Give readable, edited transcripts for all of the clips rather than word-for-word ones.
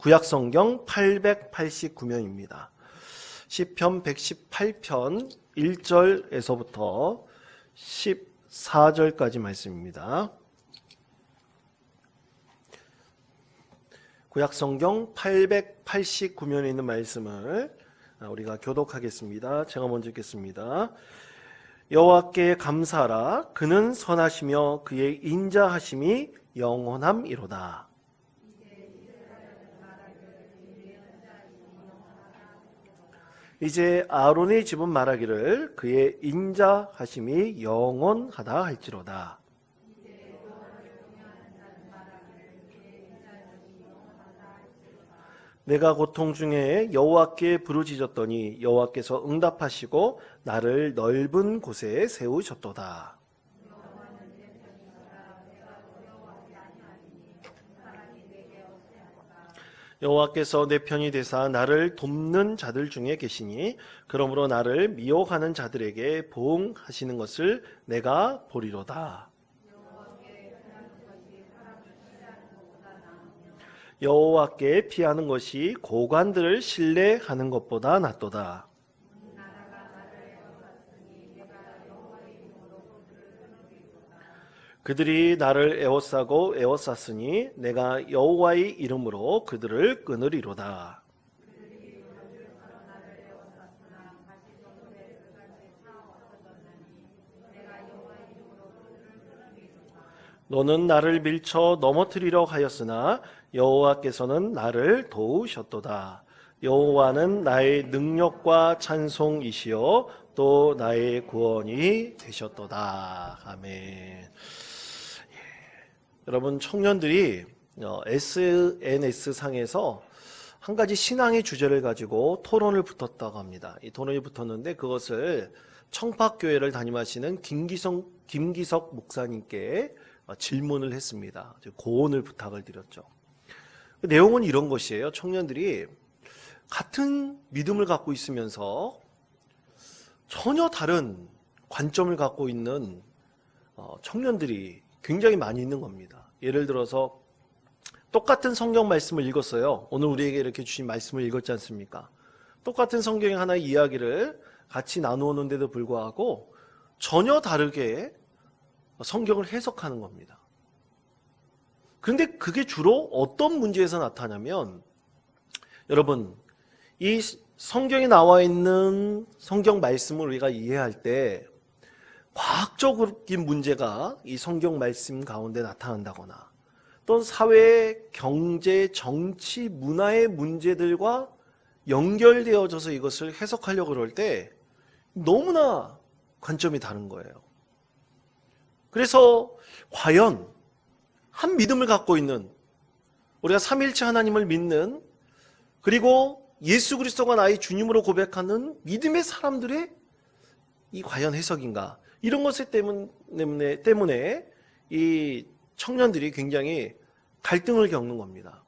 구약성경 889면입니다. 시편 118편 1절에서부터 14절까지 말씀입니다. 구약성경 889면에 있는 말씀을 우리가 교독하겠습니다. 제가 먼저 읽겠습니다. 여호와께 감사하라. 그는 선하시며 그의 인자하심이 영원함이로다. 이제 아론의 집은 말하기를 그의 인자하심이 영원하다 할지로다. 내가 고통 중에 여호와께 부르짖었더니 여호와께서 응답하시고 나를 넓은 곳에 세우셨도다. 여호와께서 내 편이 되사 나를 돕는 자들 중에 계시니 그러므로 나를 미혹하는 자들에게 보응하시는 것을 내가 보리로다. 여호와께 피하는 것이 고관들을 신뢰하는 것보다 낫도다. 그들이 나를 에워싸고 에워쌌으니 내가 여호와의 이름으로 그들을 끊으리로다. 너는 나를 밀쳐 넘어뜨리려 하였으나 여호와께서는 나를 도우셨도다. 여호와는 나의 능력과 찬송이시요 또 나의 구원이 되셨도다. 아멘. 여러분, 청년들이 SNS상에서 한 가지 신앙의 주제를 가지고 토론을 붙었다고 합니다. 이 토론이 붙었는데 그것을 청팍교회를 담임하시는 김기석 목사님께 질문을 했습니다. 고언을 부탁을 드렸죠. 내용은 이런 것이에요. 청년들이 같은 믿음을 갖고 있으면서 전혀 다른 관점을 갖고 있는 청년들이 굉장히 많이 있는 겁니다. 예를 들어서 똑같은 성경 말씀을 읽었어요. 오늘 우리에게 이렇게 주신 말씀을 읽었지 않습니까? 똑같은 성경의 하나의 이야기를 같이 나누었는데도 불구하고 전혀 다르게 성경을 해석하는 겁니다. 그런데 그게 주로 어떤 문제에서 나타나냐면, 여러분, 이 성경에 나와 있는 성경 말씀을 우리가 이해할 때 과학적인 문제가 이 성경 말씀 가운데 나타난다거나 또는 사회, 경제, 정치, 문화의 문제들과 연결되어져서 이것을 해석하려고 그럴 때 너무나 관점이 다른 거예요. 그래서 과연 한 믿음을 갖고 있는, 우리가 삼위일체 하나님을 믿는, 그리고 예수 그리스도가 나의 주님으로 고백하는 믿음의 사람들의 이 과연 해석인가? 이런 것들 때문에 이 청년들이 굉장히 갈등을 겪는 겁니다.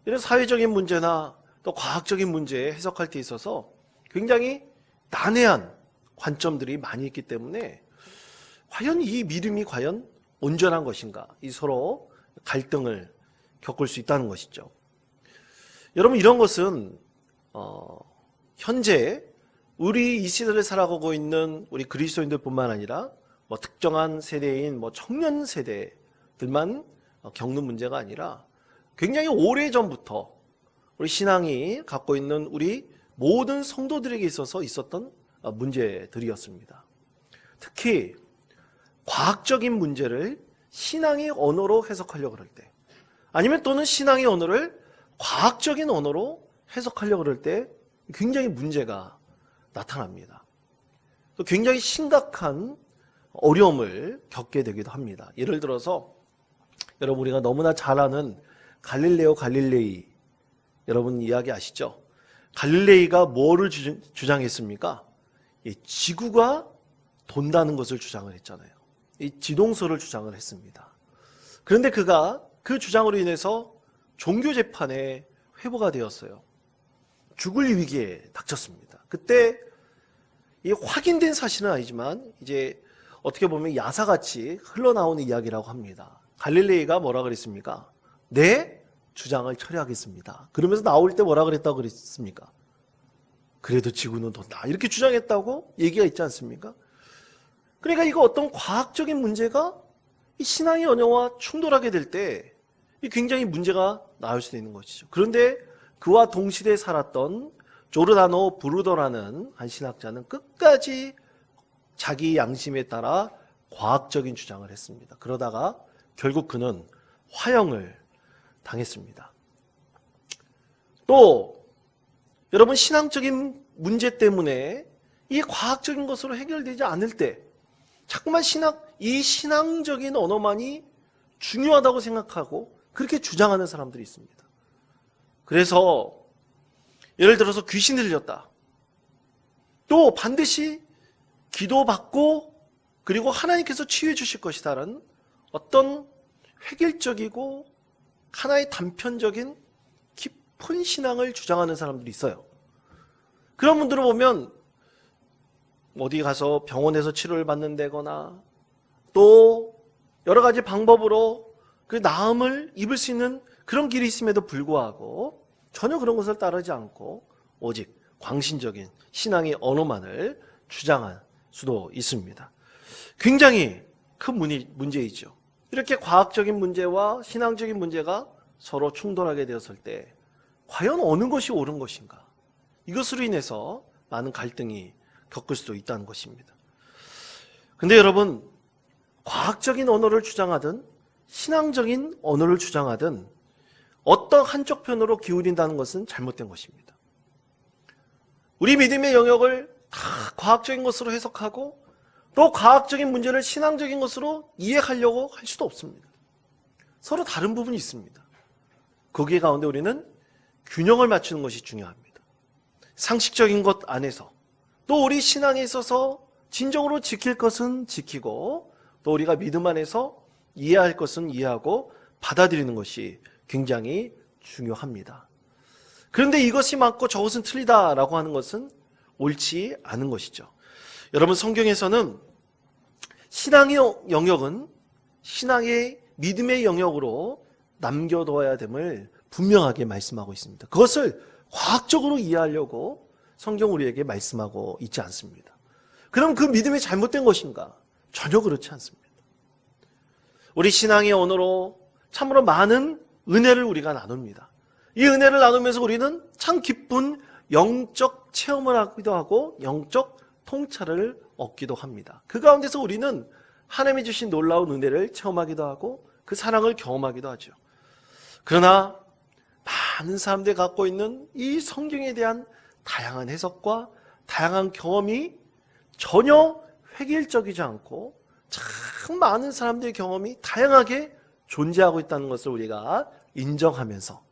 이런 사회적인 문제나 또 과학적인 문제 해석할 때 있어서 굉장히 난해한 관점들이 많이 있기 때문에 과연 이 믿음이 과연 온전한 것인가? 이 서로 갈등을 겪을 수 있다는 것이죠. 여러분, 이런 것은 현재 우리 이 시대를 살아가고 있는 우리 그리스도인들뿐만 아니라 특정한 세대인 청년 세대들만 겪는 문제가 아니라 굉장히 오래전부터 우리 신앙이 갖고 있는 우리 모든 성도들에게 있어서 있었던 문제들이었습니다. 특히 과학적인 문제를 신앙의 언어로 해석하려고 그럴 때, 아니면 또는 신앙의 언어를 과학적인 언어로 해석하려고 그럴 때 굉장히 문제가 나타납니다. 또 굉장히 심각한 어려움을 겪게 되기도 합니다. 예를 들어서 여러분, 우리가 너무나 잘 아는 갈릴레오 갈릴레이, 여러분 이야기 아시죠? 갈릴레이가 뭐를 주장했습니까? 지구가 돈다는 것을 주장을 했잖아요. 이 지동설을 주장을 했습니다. 그런데 그가 그 주장으로 인해서 종교 재판에 회부가 되었어요. 죽을 위기에 닥쳤습니다. 그때 이 확인된 사실은 아니지만 이제 어떻게 보면 야사같이 흘러나오는 이야기라고 합니다. 갈릴레이가 뭐라 그랬습니까? 내 주장을 철회하겠습니다. 그러면서 나올 때 뭐라 그랬다고 그랬습니까? 그래도 지구는 돈다. 이렇게 주장했다고 얘기가 있지 않습니까? 그러니까 이거 어떤 과학적인 문제가 이 신앙의 언어와 충돌하게 될 때 굉장히 문제가 나올 수도 있는 것이죠. 그런데 그와 동시대에 살았던 조르다노 브루더라는 한 신학자는 끝까지 자기 양심에 따라 과학적인 주장을 했습니다. 그러다가 결국 그는 화형을 당했습니다. 또 여러분, 신앙적인 문제 때문에 이 과학적인 것으로 해결되지 않을 때 자꾸만 이 신앙적인 언어만이 중요하다고 생각하고 그렇게 주장하는 사람들이 있습니다. 그래서 예를 들어서 귀신 들렸다. 또 반드시 기도받고 그리고 하나님께서 치유해 주실 것이다라는 어떤 획일적이고 하나의 단편적인 깊은 신앙을 주장하는 사람들이 있어요. 그런 분들을 보면 어디 가서 병원에서 치료를 받는다거나 또 여러 가지 방법으로 그 나음을 입을 수 있는 그런 길이 있음에도 불구하고 전혀 그런 것을 따르지 않고 오직 광신적인 신앙의 언어만을 주장할 수도 있습니다. 굉장히 큰 문제이죠. 이렇게 과학적인 문제와 신앙적인 문제가 서로 충돌하게 되었을 때 과연 어느 것이 옳은 것인가? 이것으로 인해서 많은 갈등이 겪을 수도 있다는 것입니다. 근데 여러분, 과학적인 언어를 주장하든 신앙적인 언어를 주장하든 어떤 한쪽 편으로 기울인다는 것은 잘못된 것입니다. 우리 믿음의 영역을 다 과학적인 것으로 해석하고 또 과학적인 문제를 신앙적인 것으로 이해하려고 할 수도 없습니다. 서로 다른 부분이 있습니다. 거기에 가운데 우리는 균형을 맞추는 것이 중요합니다. 상식적인 것 안에서 또 우리 신앙에 있어서 진정으로 지킬 것은 지키고 또 우리가 믿음 안에서 이해할 것은 이해하고 받아들이는 것이 굉장히 중요합니다. 그런데 이것이 맞고 저것은 틀리다라고 하는 것은 옳지 않은 것이죠. 여러분, 성경에서는 신앙의 영역은 신앙의 믿음의 영역으로 남겨둬야 됨을 분명하게 말씀하고 있습니다. 그것을 과학적으로 이해하려고 성경 우리에게 말씀하고 있지 않습니다. 그럼 그 믿음이 잘못된 것인가? 전혀 그렇지 않습니다. 우리 신앙의 언어로 참으로 많은 은혜를 우리가 나눕니다. 이 은혜를 나누면서 우리는 참 기쁜 영적 체험을 하기도 하고 영적 통찰을 얻기도 합니다. 그 가운데서 우리는 하나님이 주신 놀라운 은혜를 체험하기도 하고 그 사랑을 경험하기도 하죠. 그러나 많은 사람들이 갖고 있는 이 성경에 대한 다양한 해석과 다양한 경험이 전혀 획일적이지 않고 참 많은 사람들의 경험이 다양하게 존재하고 있다는 것을 우리가 인정하면서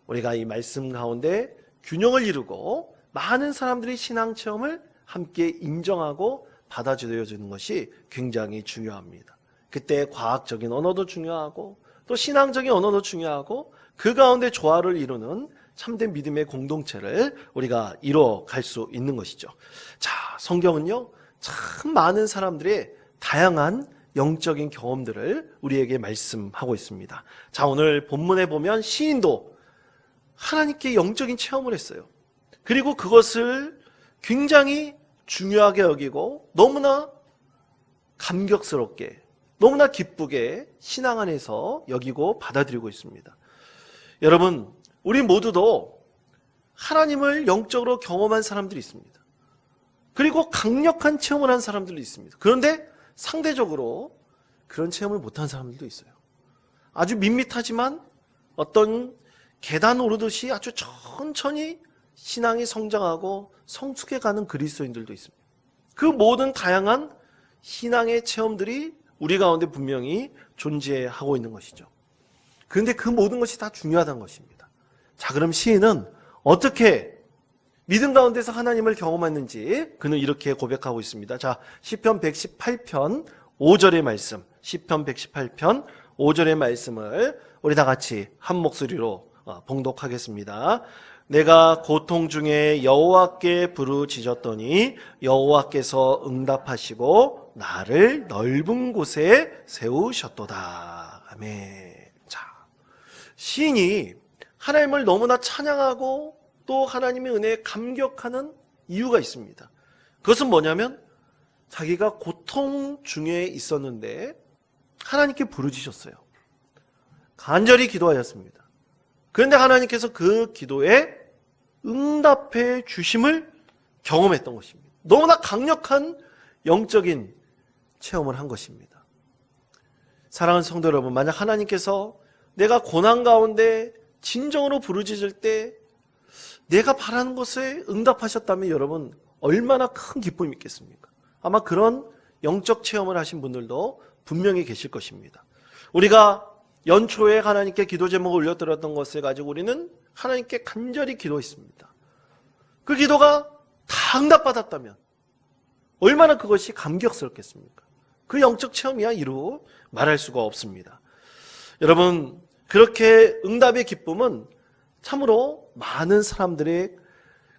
우리가 이 말씀 가운데 균형을 이루고 많은 사람들의 신앙 체험을 함께 인정하고 받아들여주는 것이 굉장히 중요합니다. 그때 과학적인 언어도 중요하고 또 신앙적인 언어도 중요하고 그 가운데 조화를 이루는 참된 믿음의 공동체를 우리가 이뤄갈 수 있는 것이죠. 자, 성경은요, 참 많은 사람들의 다양한 영적인 경험들을 우리에게 말씀하고 있습니다. 자, 오늘 본문에 보면 시인도 하나님께 영적인 체험을 했어요. 그리고 그것을 굉장히 중요하게 여기고 너무나 감격스럽게 너무나 기쁘게 신앙 안에서 여기고 받아들이고 있습니다. 여러분, 우리 모두도 하나님을 영적으로 경험한 사람들이 있습니다. 그리고 강력한 체험을 한 사람들도 있습니다. 그런데 상대적으로 그런 체험을 못한 사람들도 있어요. 아주 밋밋하지만 어떤 계단 오르듯이 아주 천천히 신앙이 성장하고 성숙해가는 그리스도인들도 있습니다. 그 모든 다양한 신앙의 체험들이 우리 가운데 분명히 존재하고 있는 것이죠. 그런데 그 모든 것이 다 중요하다는 것입니다. 자, 그럼 시인은 어떻게 믿음 가운데서 하나님을 경험했는지 그는 이렇게 고백하고 있습니다. 자, 시편 118편 5절의 말씀, 시편 118편 5절의 말씀을 우리 다 같이 한 목소리로 봉독하겠습니다. 내가 고통 중에 여호와께 부르짖었더니 여호와께서 응답하시고 나를 넓은 곳에 세우셨도다. 아멘. 자, 시인이 하나님을 너무나 찬양하고 또 하나님의 은혜에 감격하는 이유가 있습니다. 그것은 뭐냐면 자기가 고통 중에 있었는데 하나님께 부르짖었어요. 간절히 기도하였습니다. 그런데 하나님께서 그 기도에 응답해 주심을 경험했던 것입니다. 너무나 강력한 영적인 체험을 한 것입니다. 사랑하는 성도 여러분, 만약 하나님께서 내가 고난 가운데 진정으로 부르짖을 때 내가 바라는 것에 응답하셨다면 여러분 얼마나 큰 기쁨이 있겠습니까? 아마 그런 영적 체험을 하신 분들도 분명히 계실 것입니다. 우리가 연초에 하나님께 기도 제목을 올려드렸던 것을 가지고 우리는 하나님께 간절히 기도했습니다. 그 기도가 다 응답받았다면 얼마나 그것이 감격스럽겠습니까? 그 영적 체험이야 이루 말할 수가 없습니다. 여러분, 그렇게 응답의 기쁨은 참으로 많은 사람들의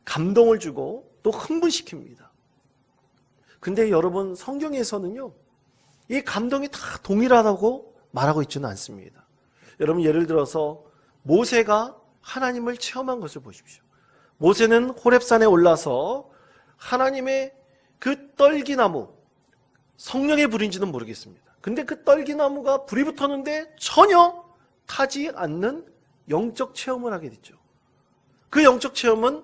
감동을 주고 또 흥분시킵니다. 근데 여러분, 성경에서는요, 이 감동이 다 동일하다고 말하고 있지는 않습니다. 여러분, 예를 들어서 모세가 하나님을 체험한 것을 보십시오. 모세는 호렙산에 올라서 하나님의 그 떨기나무, 성령의 불인지는 모르겠습니다. 근데 그 떨기나무가 불이 붙었는데 전혀 타지 않는 영적 체험을 하게 됐죠. 그 영적 체험은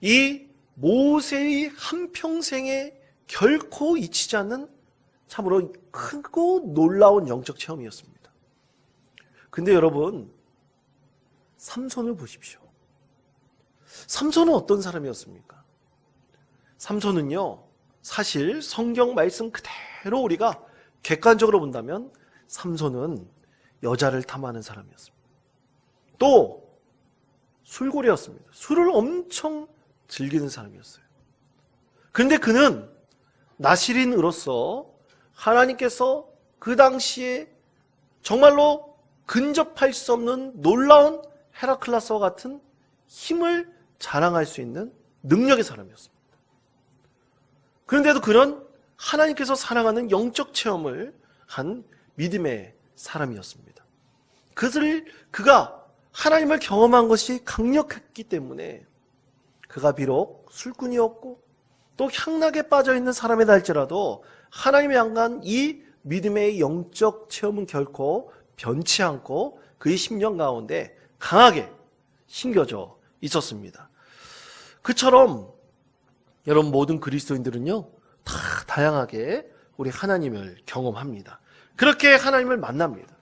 이 모세의 한평생에 결코 잊히지 않는 참으로 크고 놀라운 영적 체험이었습니다. 근데 여러분, 삼손을 보십시오. 삼손은 어떤 사람이었습니까? 삼손은요, 사실 성경 말씀 그대로 우리가 객관적으로 본다면 삼손은 여자를 탐하는 사람이었습니다. 또 술고래였습니다. 술을 엄청 즐기는 사람이었어요. 그런데 그는 나실인으로서 하나님께서 그 당시에 정말로 근접할 수 없는 놀라운 헤라클라스와 같은 힘을 자랑할 수 있는 능력의 사람이었습니다. 그런데도 그런 하나님께서 사랑하는 영적 체험을 한 믿음의 사람이었습니다. 그가 하나님을 경험한 것이 강력했기 때문에 그가 비록 술꾼이었고 또 향락에 빠져있는 사람이다 할지라도 하나님을 향한 이 믿음의 영적 체험은 결코 변치 않고 그의 심령 가운데 강하게 심겨져 있었습니다. 그처럼 여러분, 모든 그리스도인들은요 다 다양하게 우리 하나님을 경험합니다. 그렇게 하나님을 만납니다.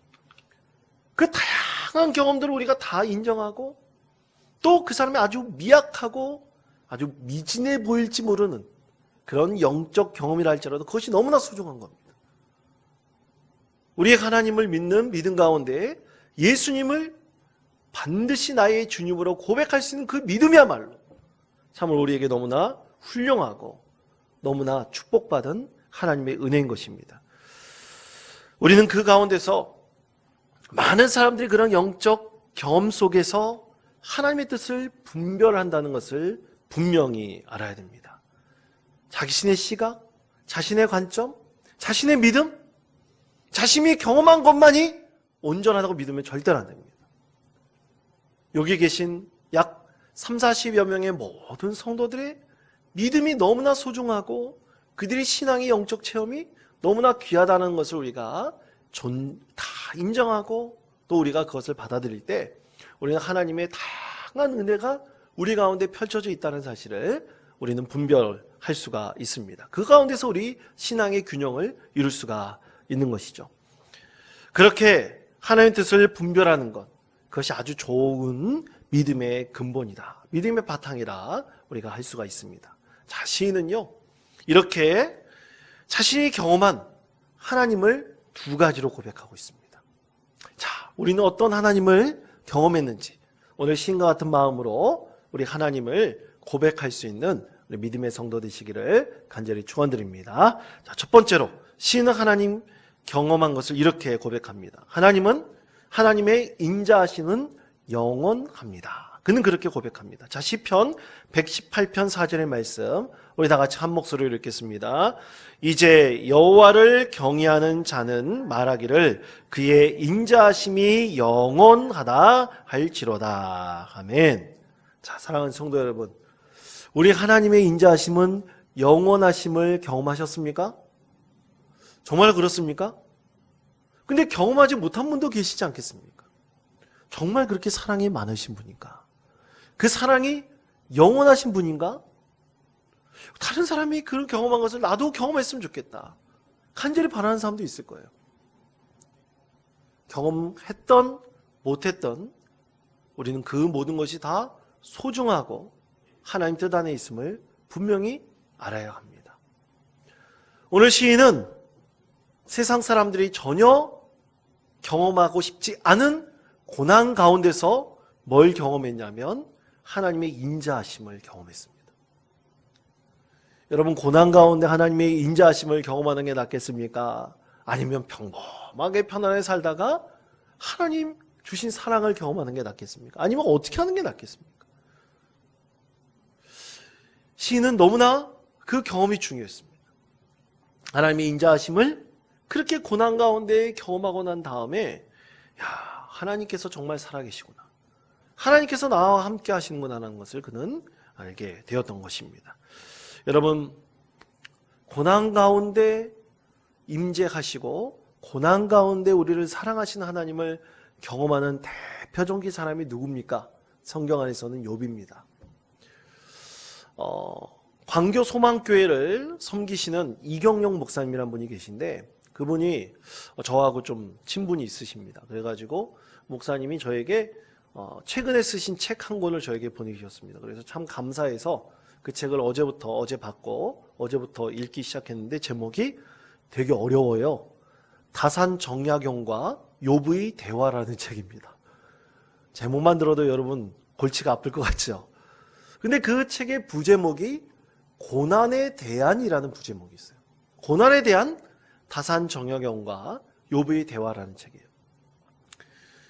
그 다양한 경험들을 우리가 다 인정하고 또 그 사람이 아주 미약하고 아주 미진해 보일지 모르는 그런 영적 경험이라 할지라도 그것이 너무나 소중한 겁니다. 우리의 하나님을 믿는 믿음 가운데 예수님을 반드시 나의 주님으로 고백할 수 있는 그 믿음이야말로 참으로 우리에게 너무나 훌륭하고 너무나 축복받은 하나님의 은혜인 것입니다. 우리는 그 가운데서 많은 사람들이 그런 영적 경험 속에서 하나님의 뜻을 분별한다는 것을 분명히 알아야 됩니다. 자신의 시각, 자신의 관점, 자신의 믿음, 자신이 경험한 것만이 온전하다고 믿으면 절대로 안 됩니다. 여기 계신 약 30-40여 명의 모든 성도들의 믿음이 너무나 소중하고 그들의 신앙의 영적 체험이 너무나 귀하다는 것을 우리가 다 인정하고 또 우리가 그것을 받아들일 때 우리는 하나님의 다양한 은혜가 우리 가운데 펼쳐져 있다는 사실을 우리는 분별할 수가 있습니다. 그 가운데서 우리 신앙의 균형을 이룰 수가 있는 것이죠. 그렇게 하나님의 뜻을 분별하는 것, 그것이 아주 좋은 믿음의 근본이다. 믿음의 바탕이라 우리가 할 수가 있습니다. 자, 시인은요, 이렇게 자신이 경험한 하나님을 두 가지로 고백하고 있습니다. 자, 우리는 어떤 하나님을 경험했는지 오늘 시인과 같은 마음으로 우리 하나님을 고백할 수 있는 우리 믿음의 성도 되시기를 간절히 축원드립니다. 자, 첫 번째로 시인은 하나님 경험한 것을 이렇게 고백합니다. 하나님은 하나님의 인자하시는 영원합니다. 그는 그렇게 고백합니다. 자, 시편 118편 4절의 말씀 우리 다 같이 한 목소리로 읽겠습니다. 이제 여호와를 경외하는 자는 말하기를 그의 인자하심이 영원하다 할지로다. 아멘. 자, 사랑하는 성도 여러분, 우리 하나님의 인자하심은 영원하심을 경험하셨습니까? 정말 그렇습니까? 근데 경험하지 못한 분도 계시지 않겠습니까? 정말 그렇게 사랑이 많으신 분인가? 그 사랑이 영원하신 분인가? 다른 사람이 그런 경험한 것을 나도 경험했으면 좋겠다. 간절히 바라는 사람도 있을 거예요. 경험했던 못했던 우리는 그 모든 것이 다 소중하고 하나님 뜻 안에 있음을 분명히 알아야 합니다. 오늘 시인은 세상 사람들이 전혀 경험하고 싶지 않은 고난 가운데서 뭘 경험했냐면 하나님의 인자하심을 경험했습니다. 여러분, 고난 가운데 하나님의 인자하심을 경험하는 게 낫겠습니까? 아니면 평범하게 편안하게 살다가 하나님 주신 사랑을 경험하는 게 낫겠습니까? 아니면 어떻게 하는 게 낫겠습니까? 시인은 너무나 그 경험이 중요했습니다. 하나님의 인자하심을 그렇게 고난 가운데 경험하고 난 다음에 하나님께서 정말 살아계시구나. 하나님께서 나와 함께 하시는구나 하는 것을 그는 알게 되었던 것입니다. 여러분, 고난 가운데 임재하시고 고난 가운데 우리를 사랑하시는 하나님을 경험하는 대표적인 사람이 누굽니까? 성경 안에서는 욥입니다. 광교 소망교회를 섬기시는 이경영 목사님이라는 분이 계신데 그분이 저하고 좀 친분이 있으십니다. 그래가지고 목사님이 저에게 최근에 쓰신 책 한 권을 저에게 보내주셨습니다. 그래서 참 감사해서 그 책을 어제 받고 어제부터 읽기 시작했는데 제목이 되게 어려워요. 다산정약용과 욥의 대화라는 책입니다. 제목만 들어도 여러분 골치가 아플 것 같죠? 근데 그 책의 부제목이 고난에 대한이라는 부제목이 있어요. 고난에 대한 다산정약용과 욥의 대화라는 책이에요.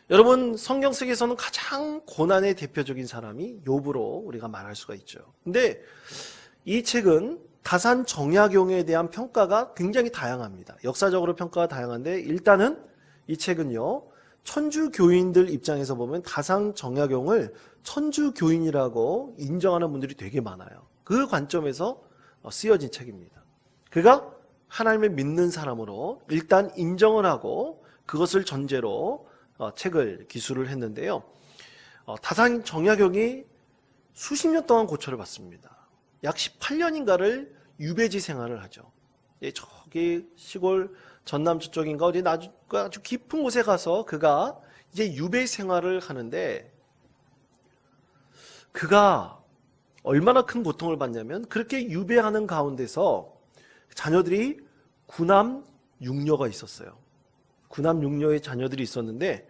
여러분, 성경 속에서는 가장 고난의 대표적인 사람이 욥으로 우리가 말할 수가 있죠. 근데 이 책은 다산정약용에 대한 평가가 굉장히 다양합니다. 역사적으로 평가가 다양한데 일단은 이 책은요, 천주교인들 입장에서 보면 다산정약용을 천주교인이라고 인정하는 분들이 되게 많아요. 그 관점에서 쓰여진 책입니다. 그가 하나님을 믿는 사람으로 일단 인정을 하고 그것을 전제로 책을 기술을 했는데요. 다산정약용이 수십 년 동안 고초를 받습니다. 약 18년인가를 유배지 생활을 하죠. 저기 시골 전남 저쪽인가 어디 아주 깊은 곳에 가서 그가 이제 유배 생활을 하는데 그가 얼마나 큰 고통을 받냐면 그렇게 유배하는 가운데서 자녀들이 구남 육녀가 있었어요. 구남 육녀의 자녀들이 있었는데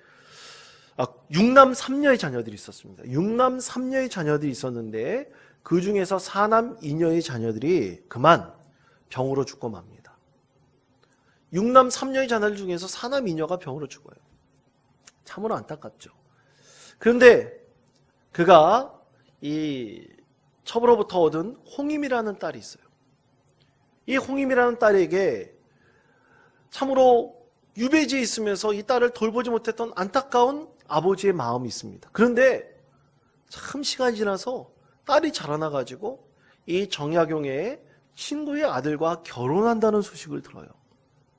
육남 삼녀의 자녀들이 있었습니다. 육남 삼녀의 자녀들이 있었는데 그 중에서 사남 이녀의 자녀들이 그만 병으로 죽고 맙니다. 육남 삼녀의 자녀들 중에서 사남 이녀가 병으로 죽어요. 참으로 안타깝죠. 그런데 그가 이 첩으로부터 얻은 홍임이라는 딸이 있어요. 이 홍임이라는 딸에게 참으로 유배지에 있으면서 이 딸을 돌보지 못했던 안타까운 아버지의 마음이 있습니다. 그런데 참 시간이 지나서 딸이 자라나가지고 이 정약용의 친구의 아들과 결혼한다는 소식을 들어요.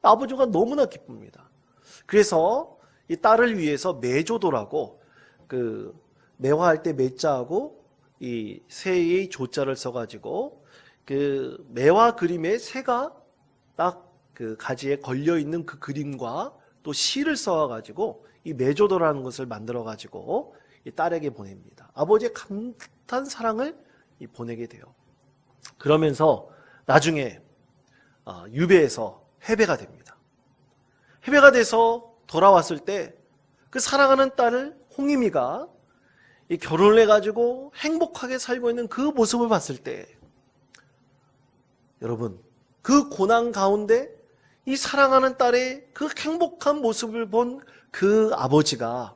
아버지가 너무나 기쁩니다. 그래서 이 딸을 위해서 매조도라고 그 매화할 때 매자하고 이 새의 조자를 써가지고 그 매화 그림에 새가 딱 그 가지에 걸려 있는 그 그림과 또 시를 써가지고 이 매조도라는 것을 만들어가지고 이 딸에게 보냅니다. 아버지의 감탄 사랑을 보내게 돼요. 그러면서 나중에 유배에서 해배가 됩니다. 해배가 돼서 돌아왔을 때 그 사랑하는 딸을 홍임이가 이 결혼을 해가지고 행복하게 살고 있는 그 모습을 봤을 때 여러분, 그 고난 가운데 이 사랑하는 딸의 그 행복한 모습을 본 그 아버지가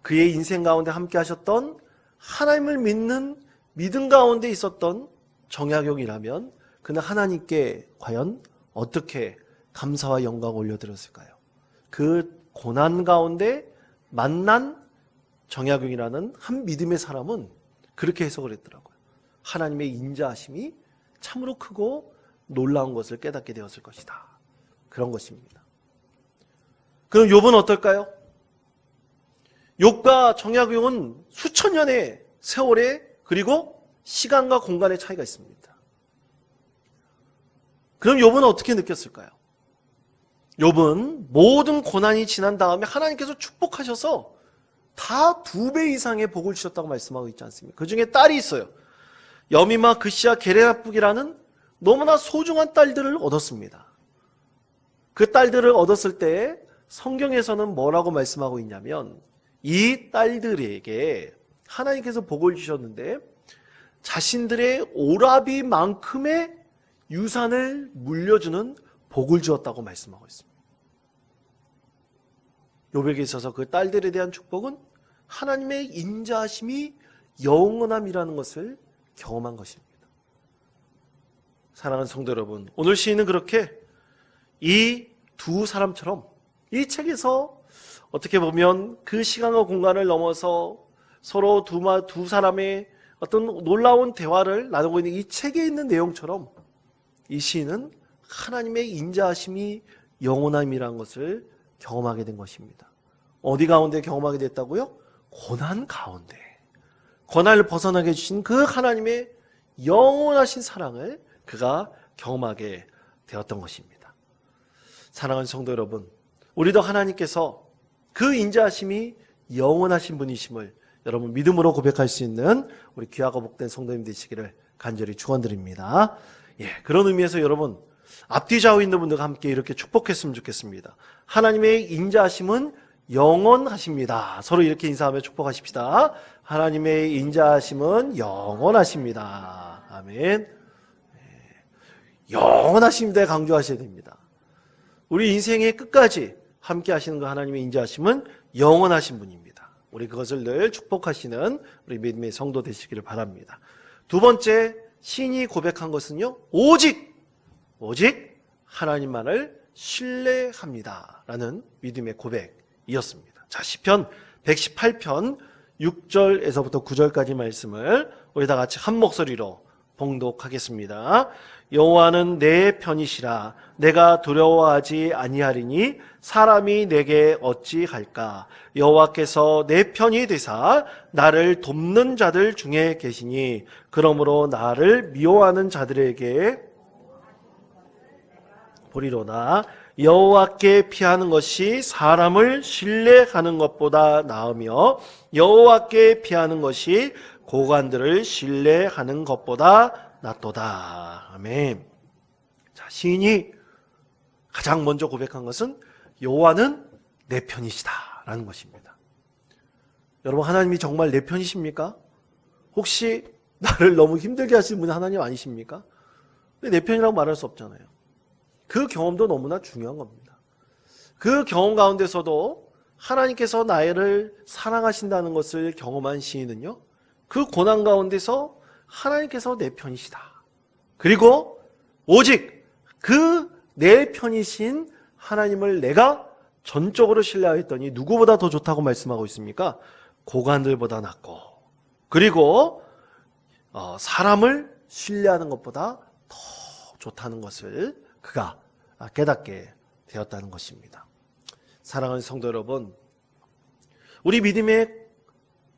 그의 인생 가운데 함께 하셨던 하나님을 믿는 믿음 가운데 있었던 정약용이라면 그는 하나님께 과연 어떻게 감사와 영광을 올려드렸을까요? 그 고난 가운데 만난 정약용이라는 한 믿음의 사람은 그렇게 해석을 했더라고요. 하나님의 인자하심이 참으로 크고 놀라운 것을 깨닫게 되었을 것이다. 그런 것입니다. 그럼 욥은 어떨까요? 욥과 정약용은 수천 년의 세월에 그리고 시간과 공간의 차이가 있습니다. 그럼 욥은 어떻게 느꼈을까요? 욥은 모든 고난이 지난 다음에 하나님께서 축복하셔서 다 2배 이상의 복을 주셨다고 말씀하고 있지 않습니까? 그 중에 딸이 있어요. 여미마 그시아 게레라북이라는 너무나 소중한 딸들을 얻었습니다. 그 딸들을 얻었을 때 성경에서는 뭐라고 말씀하고 있냐면 이 딸들에게 하나님께서 복을 주셨는데 자신들의 오라비만큼의 유산을 물려주는 복을 주었다고 말씀하고 있습니다. 욥에게 있어서 그 딸들에 대한 축복은 하나님의 인자하심이 영원함이라는 것을 경험한 것입니다. 사랑하는 성도 여러분, 오늘 시인은 그렇게 이 두 사람처럼 이 책에서 어떻게 보면 그 시간과 공간을 넘어서 서로 두 사람의 어떤 놀라운 대화를 나누고 있는 이 책에 있는 내용처럼 이 시인은 하나님의 인자하심이 영원함이라는 것을 경험하게 된 것입니다. 어디 가운데 경험하게 됐다고요? 고난 가운데. 고난을 벗어나게 해주신 그 하나님의 영원하신 사랑을 그가 경험하게 되었던 것입니다. 사랑하는 성도 여러분, 우리도 하나님께서 그 인자하심이 영원하신 분이심을 여러분 믿음으로 고백할 수 있는 우리 귀하고 복된 성도님 되시기를 간절히 축원드립니다. 그런 의미에서 여러분 앞뒤 좌우 있는 분들과 함께 이렇게 축복했으면 좋겠습니다. 하나님의 인자하심은 영원하십니다. 서로 이렇게 인사하며 축복하십시다. 하나님의 인자하심은 영원하십니다. 아멘. 영원하십니다. 강조하셔야 됩니다. 우리 인생의 끝까지 함께 하시는 그 하나님의 인자하심은 영원하신 분입니다. 우리 그것을 늘 축복하시는 우리 믿음의 성도 되시기를 바랍니다. 두 번째 시인이 고백한 것은요, 오직 하나님만을 신뢰합니다 라는 믿음의 고백이었습니다. 자, 시편 118편 6절에서부터 9절까지 말씀을 우리 다 같이 한 목소리로 봉독하겠습니다. 여호와는 내 편이시라. 내가 두려워하지 아니하리니 사람이 내게 어찌할까. 여호와께서 내 편이 되사 나를 돕는 자들 중에 계시니 그러므로 나를 미워하는 자들에게 보리로다. 여호와께 피하는 것이 사람을 신뢰하는 것보다 나으며 여호와께 피하는 것이 고관들을 신뢰하는 것보다 낫도다. 아멘. 자, 시인이 가장 먼저 고백한 것은 여호와는 내 편이시다라는 것입니다. 여러분, 하나님이 정말 내 편이십니까? 혹시 나를 너무 힘들게 하시는 분이 하나님 아니십니까? 내 편이라고 말할 수 없잖아요. 그 경험도 너무나 중요한 겁니다. 그 경험 가운데서도 하나님께서 나를 사랑하신다는 것을 경험한 시인은요, 그 고난 가운데서 하나님께서 내 편이시다. 그리고 오직 그 내 편이신 하나님을 내가 전적으로 신뢰하였더니 누구보다 더 좋다고 말씀하고 있습니까? 고관들보다 낫고, 그리고 사람을 신뢰하는 것보다 더 좋다는 것을 그가 깨닫게 되었다는 것입니다. 사랑하는 성도 여러분, 우리 믿음의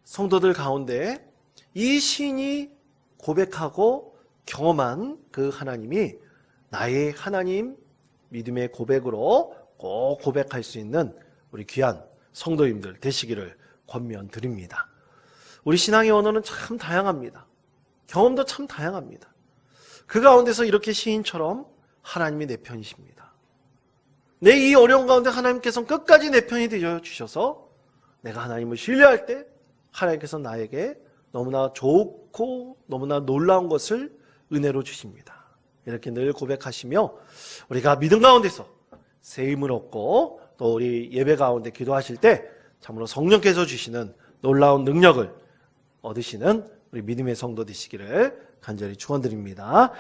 성도들 가운데 이 시인이 고백하고 경험한 그 하나님이 나의 하나님 믿음의 고백으로 꼭 고백할 수 있는 우리 귀한 성도님들 되시기를 권면드립니다. 우리 신앙의 언어는 참 다양합니다. 경험도 참 다양합니다. 그 가운데서 이렇게 시인처럼 하나님이 내 편이십니다. 내 이 어려운 가운데 하나님께서는 끝까지 내 편이 되어 주셔서 내가 하나님을 신뢰할 때 하나님께서 나에게 너무나 좋고 너무나 놀라운 것을 은혜로 주십니다. 이렇게 늘 고백하시며 우리가 믿음 가운데서 새 힘을 얻고 또 우리 예배 가운데 기도하실 때 참으로 성령께서 주시는 놀라운 능력을 얻으시는 우리 믿음의 성도 되시기를 간절히 축원드립니다.